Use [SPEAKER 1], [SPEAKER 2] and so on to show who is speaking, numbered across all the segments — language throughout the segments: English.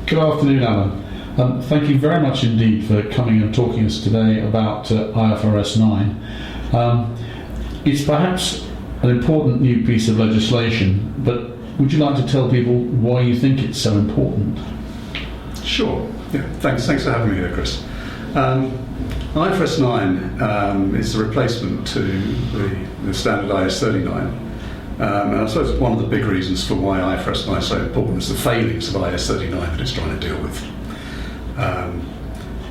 [SPEAKER 1] Good afternoon, Alan. Thank you very much indeed for coming and talking to us today about IFRS9. It's perhaps an important new piece of legislation, but would you like to tell people why you think it's so important?
[SPEAKER 2] Sure. Yeah, thanks for having me here, Chris. IFRS 9 is the replacement to the standard IS39. And I suppose one of the big reasons for why IFRS 9 is so important is the failings of IS39 that it's trying to deal with.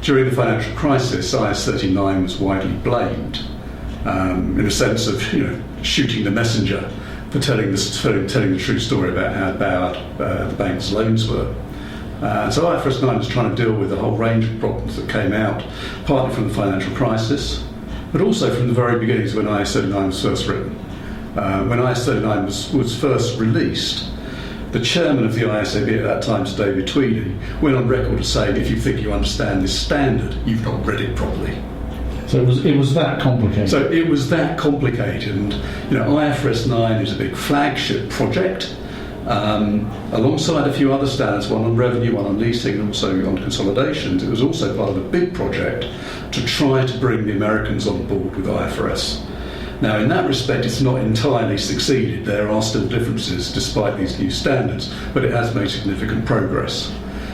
[SPEAKER 2] During the financial crisis, IS39 was widely blamed in a sense of shooting the messenger for telling the true story about how bad the bank's loans were. So IFRS 9 is trying to deal with a whole range of problems that came out, partly from the financial crisis, but also from the very beginnings when IS39 was first written. When IS39 was first released, the chairman of the ICAEW at that time, David Tweedy, went on record as saying, if you think you understand this standard, you've not read it properly.
[SPEAKER 1] So it was that complicated.
[SPEAKER 2] So it was that complicated, and IFRS 9 is a big flagship project, alongside a few other standards, one on revenue, one on leasing, and also on consolidations. It was also part of a big project to try to bring the Americans on board with IFRS. Now, in that respect, it's not entirely succeeded. There are still differences despite these new standards, but it has made significant progress.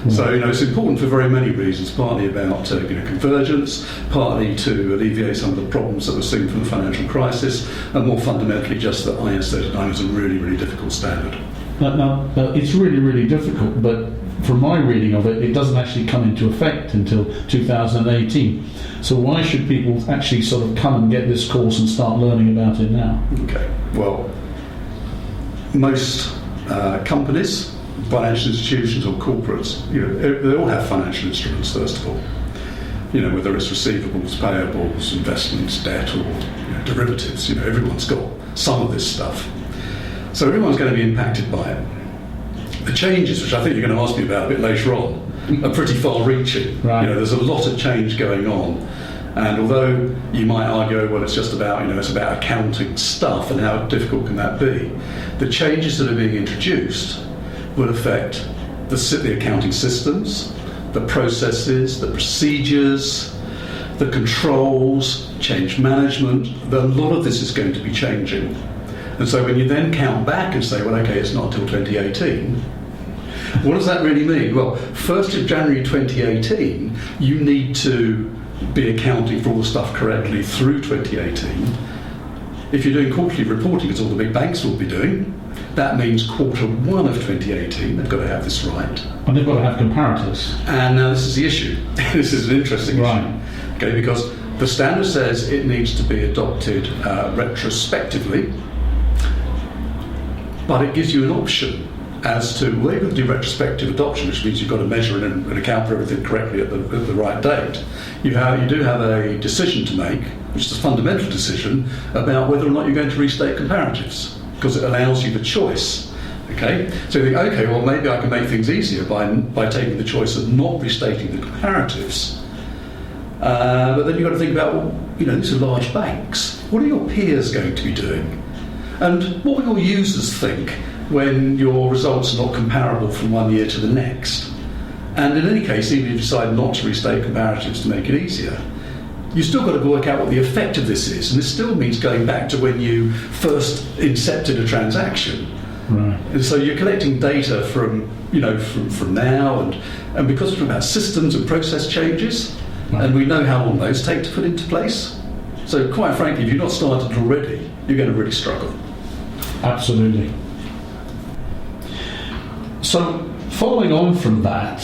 [SPEAKER 2] So, it's important for very many reasons, partly about convergence, partly to alleviate some of the problems that were seen from the financial crisis, and more fundamentally just that IS39 is a really, really difficult standard.
[SPEAKER 1] Now, it's really, really difficult, but from my reading of it, it doesn't actually come into effect until 2018. So why should people actually sort of come and get this course and start learning about it now? Okay,
[SPEAKER 2] well, most companies, financial institutions or corporates, they all have financial instruments, first of all. Whether it's receivables, payables, investments, debt, or derivatives, everyone's got some of this stuff. So everyone's going to be impacted by it. The changes, which I think you're going to ask me about a bit later on, are pretty far-reaching.
[SPEAKER 1] Right.
[SPEAKER 2] There's a lot of change going on, and although you might argue, well, it's just about it's about accounting stuff, and how difficult can that be? The changes that are being introduced will affect the accounting systems, the processes, the procedures, the controls, change management. A lot of this is going to be changing. And so when you then count back and say, well, okay, it's not until 2018, what does that really mean? Well, 1st of January 2018, you need to be accounting for all the stuff correctly through 2018. If you're doing quarterly reporting, as all the big banks will be doing, that means Q1 of 2018, they've got to have this right.
[SPEAKER 1] And they've got to have comparators.
[SPEAKER 2] And now this is the issue. This is an interesting issue. Okay, because the standard says it needs to be adopted retrospectively, but it gives you an option as to, well, you've got to do retrospective adoption, which means you've got to measure and account for everything correctly at the right date. You do have a decision to make, which is a fundamental decision, about whether or not you're going to restate comparatives, because it allows you the choice. Okay, so you think, okay, well, maybe I can make things easier by taking the choice of not restating the comparatives. But then you've got to think about, well, these are large banks. What are your peers going to be doing? And what will your users think when your results are not comparable from one year to the next? And in any case, even if you decide not to restate comparatives to make it easier, you've still got to work out what the effect of this is. And this still means going back to when you first incepted a transaction.
[SPEAKER 1] Right.
[SPEAKER 2] And so you're collecting data from now, and because we're talking about systems and process changes, right, and we know how long those take to put into place. So quite frankly, if you've not started already, you're going to really struggle.
[SPEAKER 1] Absolutely. So, following on from that,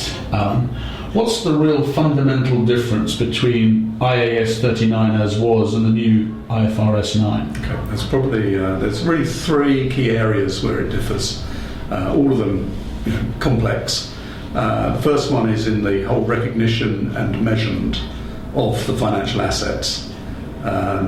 [SPEAKER 1] what's the real fundamental difference between IAS 39 as was and the new IFRS 9?
[SPEAKER 2] Okay, there's really three key areas where it differs. All of them complex. The first one is in the whole recognition and measurement of the financial assets.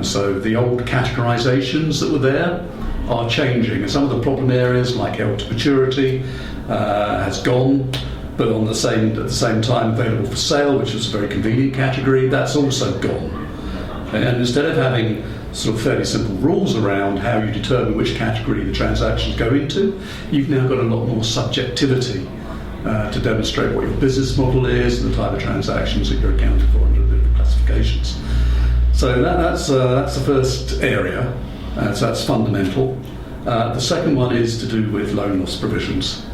[SPEAKER 2] So the old categorizations that were there are changing, and some of the problem areas like held to maturity has gone, but at the same time available for sale, which was a very convenient category, that's also gone. And instead of having sort of fairly simple rules around how you determine which category the transactions go into, you've now got a lot more subjectivity to demonstrate what your business model is and the type of transactions that you're accounting for under the different classifications. So that's the first area, so that's fundamental. The second one is to do with loan loss provisions.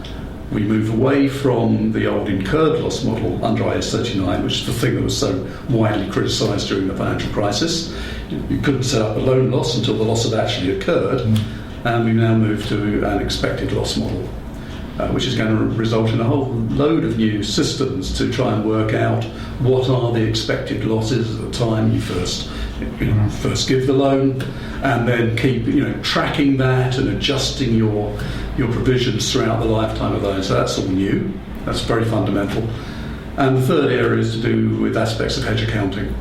[SPEAKER 2] We move away from the old incurred loss model under IS39, which is the thing that was so widely criticised during the financial crisis. You couldn't set up a loan loss until the loss had actually occurred, and we now move to an expected loss model, which is going to result in a whole load of new systems to try and work out what are the expected losses at the time you first give the loan, and then keep tracking that and adjusting your provisions throughout the lifetime of those. So that's all new. That's very fundamental. And the third area is to do with aspects of hedge accounting,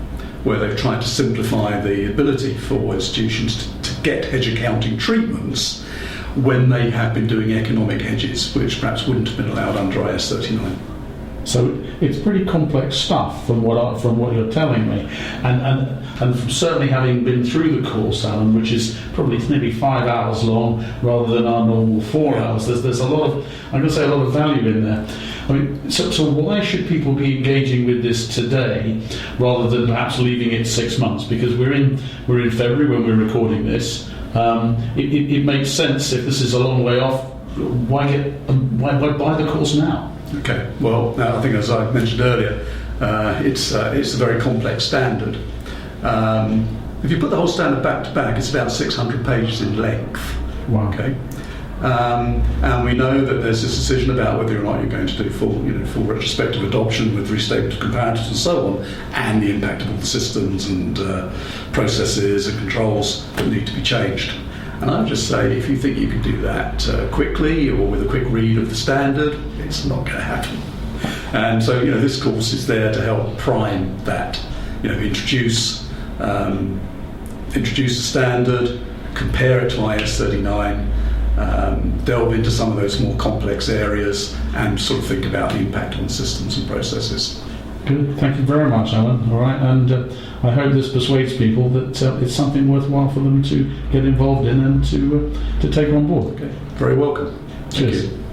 [SPEAKER 2] where they've tried to simplify the ability for institutions to get hedge accounting treatments when they have been doing economic hedges, which perhaps wouldn't have been allowed under IS39.
[SPEAKER 1] So it's pretty complex stuff from what you're telling me, and from certainly having been through the course, Alan, which is probably maybe 5 hours long rather than our normal 4 hours. There's a lot of value in there. I mean, so why should people be engaging with this today rather than perhaps leaving it 6 months? Because we're in February when we're recording this. It makes sense if this is a long way off. Why buy the course now?
[SPEAKER 2] Okay. Well, I think as I mentioned earlier, it's a very complex standard. If you put the whole standard back to back, it's about 600 pages in length.
[SPEAKER 1] Wow.
[SPEAKER 2] Okay. And we know that there's this decision about whether or not you're going to do full retrospective adoption with restatement of comparators and so on, and the impact of all the systems and processes and controls that need to be changed. And I would just say, if you think you can do that quickly or with a quick read of the standard, it's not going to happen. And so, this course is there to help prime that. Introduce the standard, compare it to IS39, delve into some of those more complex areas, and sort of think about the impact on systems and processes.
[SPEAKER 1] Good. Thank you very much, Alan. All right, and I hope this persuades people that it's something worthwhile for them to get involved in and to take on board.
[SPEAKER 2] Okay. Very welcome.
[SPEAKER 1] Cheers.
[SPEAKER 2] Thank you.